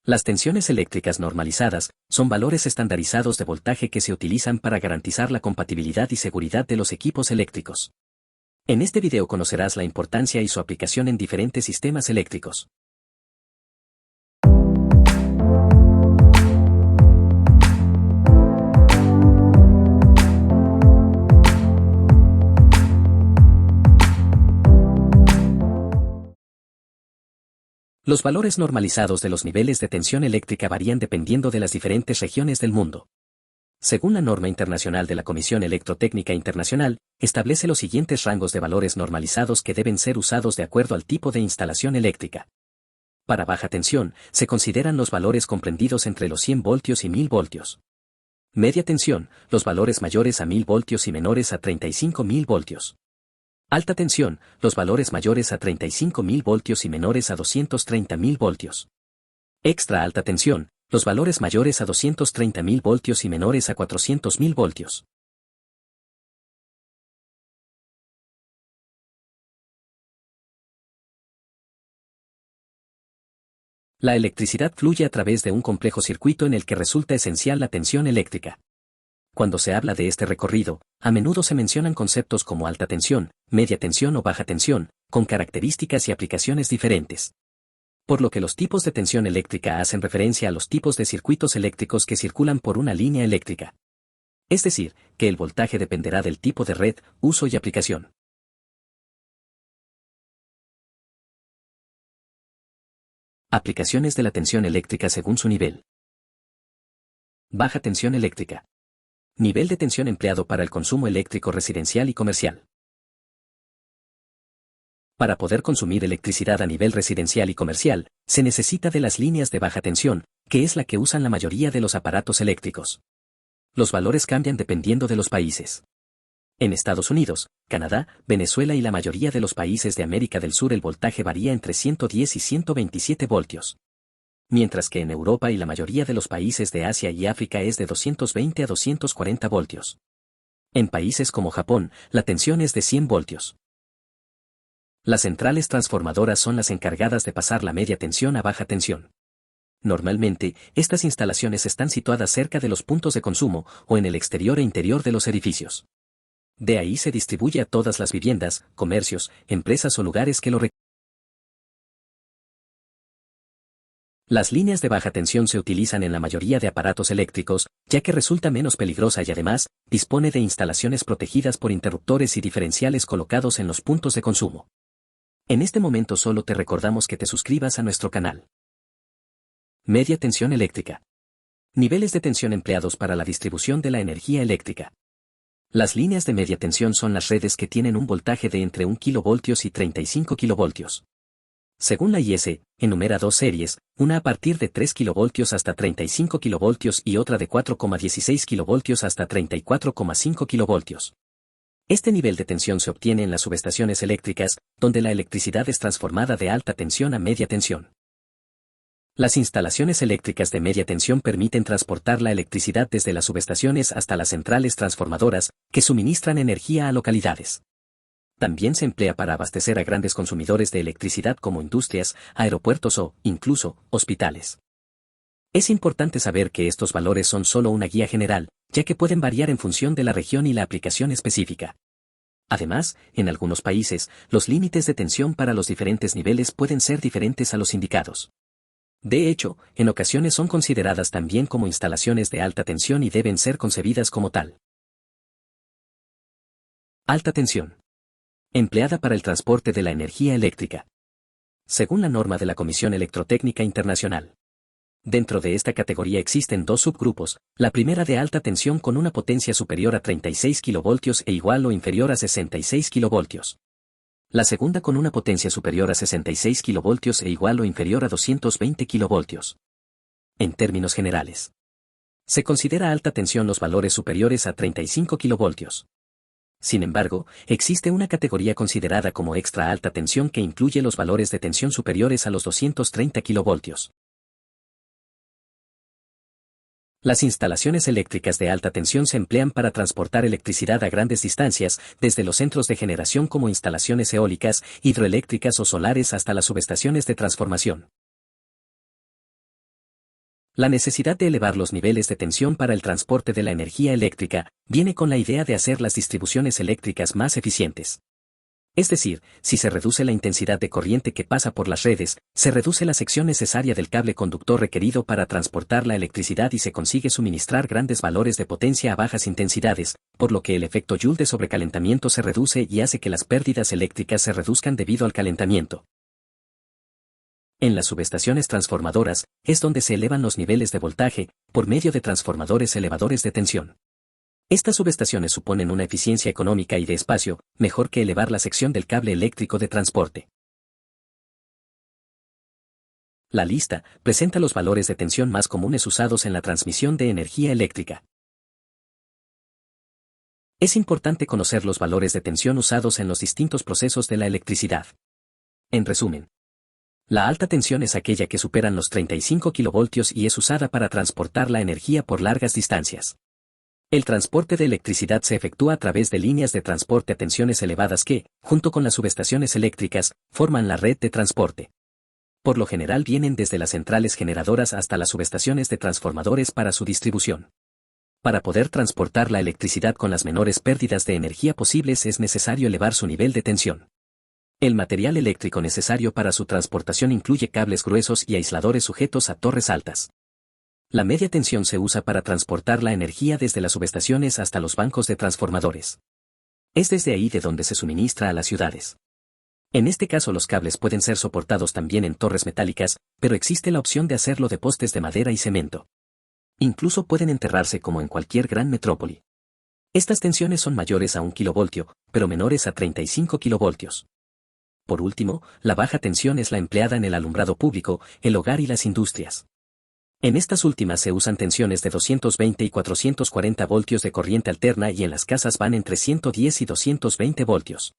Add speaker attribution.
Speaker 1: Las tensiones eléctricas normalizadas son valores estandarizados de voltaje que se utilizan para garantizar la compatibilidad y seguridad de los equipos eléctricos. En este video conocerás la importancia y su aplicación en diferentes sistemas eléctricos. Los valores normalizados de los niveles de tensión eléctrica varían dependiendo de las diferentes regiones del mundo. Según la norma internacional de la Comisión Electrotécnica Internacional, establece los siguientes rangos de valores normalizados que deben ser usados de acuerdo al tipo de instalación eléctrica. Para baja tensión, se consideran los valores comprendidos entre los 100 voltios y 1000 voltios. Media tensión, los valores mayores a 1000 voltios y menores a 35.000 voltios. Alta tensión, los valores mayores a 35.000 voltios y menores a 230.000 voltios. Extra alta tensión, los valores mayores a 230.000 voltios y menores a 400.000 voltios. La electricidad fluye a través de un complejo circuito en el que resulta esencial la tensión eléctrica. Cuando se habla de este recorrido, a menudo se mencionan conceptos como alta tensión, media tensión o baja tensión, con características y aplicaciones diferentes. Por lo que los tipos de tensión eléctrica hacen referencia a los tipos de circuitos eléctricos que circulan por una línea eléctrica. Es decir, que el voltaje dependerá del tipo de red, uso y aplicación. Aplicaciones de la tensión eléctrica según su nivel. Baja tensión eléctrica. Nivel de tensión empleado para el consumo eléctrico residencial y comercial. Para poder consumir electricidad a nivel residencial y comercial, se necesita de las líneas de baja tensión, que es la que usan la mayoría de los aparatos eléctricos. Los valores cambian dependiendo de los países. En Estados Unidos, Canadá, Venezuela y la mayoría de los países de América del Sur el voltaje varía entre 110 y 127 voltios. Mientras que en Europa y la mayoría de los países de Asia y África es de 220 a 240 voltios. En países como Japón, la tensión es de 100 voltios. Las centrales transformadoras son las encargadas de pasar la media tensión a baja tensión. Normalmente, estas instalaciones están situadas cerca de los puntos de consumo o en el exterior e interior de los edificios. De ahí se distribuye a todas las viviendas, comercios, empresas o lugares que lo requieren. Las líneas de baja tensión se utilizan en la mayoría de aparatos eléctricos, ya que resulta menos peligrosa y además, dispone de instalaciones protegidas por interruptores y diferenciales colocados en los puntos de consumo. En este momento solo te recordamos que te suscribas a nuestro canal. Media tensión eléctrica. Niveles de tensión empleados para la distribución de la energía eléctrica. Las líneas de media tensión son las redes que tienen un voltaje de entre 1 kV y 35 kV. Según la IS, enumera dos series, una a partir de 3 kV hasta 35 kV y otra de 4,16 kV hasta 34,5 kV. Este nivel de tensión se obtiene en las subestaciones eléctricas, donde la electricidad es transformada de alta tensión a media tensión. Las instalaciones eléctricas de media tensión permiten transportar la electricidad desde las subestaciones hasta las centrales transformadoras, que suministran energía a localidades. También se emplea para abastecer a grandes consumidores de electricidad como industrias, aeropuertos o, incluso, hospitales. Es importante saber que estos valores son solo una guía general, ya que pueden variar en función de la región y la aplicación específica. Además, en algunos países, los límites de tensión para los diferentes niveles pueden ser diferentes a los indicados. De hecho, en ocasiones son consideradas también como instalaciones de alta tensión y deben ser concebidas como tal. Alta tensión. Empleada para el transporte de la energía eléctrica. Según la norma de la Comisión Electrotécnica Internacional. Dentro de esta categoría existen dos subgrupos, la primera de alta tensión con una potencia superior a 36 kV e igual o inferior a 66 kV. La segunda con una potencia superior a 66 kV e igual o inferior a 220 kV. En términos generales, se considera alta tensión los valores superiores a 35 kV. Sin embargo, existe una categoría considerada como extra alta tensión que incluye los valores de tensión superiores a los 230 kV. Las instalaciones eléctricas de alta tensión se emplean para transportar electricidad a grandes distancias, desde los centros de generación como instalaciones eólicas, hidroeléctricas o solares hasta las subestaciones de transformación. La necesidad de elevar los niveles de tensión para el transporte de la energía eléctrica viene con la idea de hacer las distribuciones eléctricas más eficientes. Es decir, si se reduce la intensidad de corriente que pasa por las redes, se reduce la sección necesaria del cable conductor requerido para transportar la electricidad y se consigue suministrar grandes valores de potencia a bajas intensidades, por lo que el efecto Joule de sobrecalentamiento se reduce y hace que las pérdidas eléctricas se reduzcan debido al calentamiento. En las subestaciones transformadoras, es donde se elevan los niveles de voltaje, por medio de transformadores elevadores de tensión. Estas subestaciones suponen una eficiencia económica y de espacio, mejor que elevar la sección del cable eléctrico de transporte. La lista presenta los valores de tensión más comunes usados en la transmisión de energía eléctrica. Es importante conocer los valores de tensión usados en los distintos procesos de la electricidad. En resumen, la alta tensión es aquella que superan los 35 kilovoltios y es usada para transportar la energía por largas distancias. El transporte de electricidad se efectúa a través de líneas de transporte a tensiones elevadas que, junto con las subestaciones eléctricas, forman la red de transporte. Por lo general vienen desde las centrales generadoras hasta las subestaciones de transformadores para su distribución. Para poder transportar la electricidad con las menores pérdidas de energía posibles es necesario elevar su nivel de tensión. El material eléctrico necesario para su transportación incluye cables gruesos y aisladores sujetos a torres altas. La media tensión se usa para transportar la energía desde las subestaciones hasta los bancos de transformadores. Es desde ahí de donde se suministra a las ciudades. En este caso los cables pueden ser soportados también en torres metálicas, pero existe la opción de hacerlo de postes de madera y cemento. Incluso pueden enterrarse como en cualquier gran metrópoli. Estas tensiones son mayores a 1 kilovoltio, pero menores a 35 kilovoltios. Por último, la baja tensión es la empleada en el alumbrado público, el hogar y las industrias. En estas últimas se usan tensiones de 220 y 440 voltios de corriente alterna y en las casas van entre 110 y 220 voltios.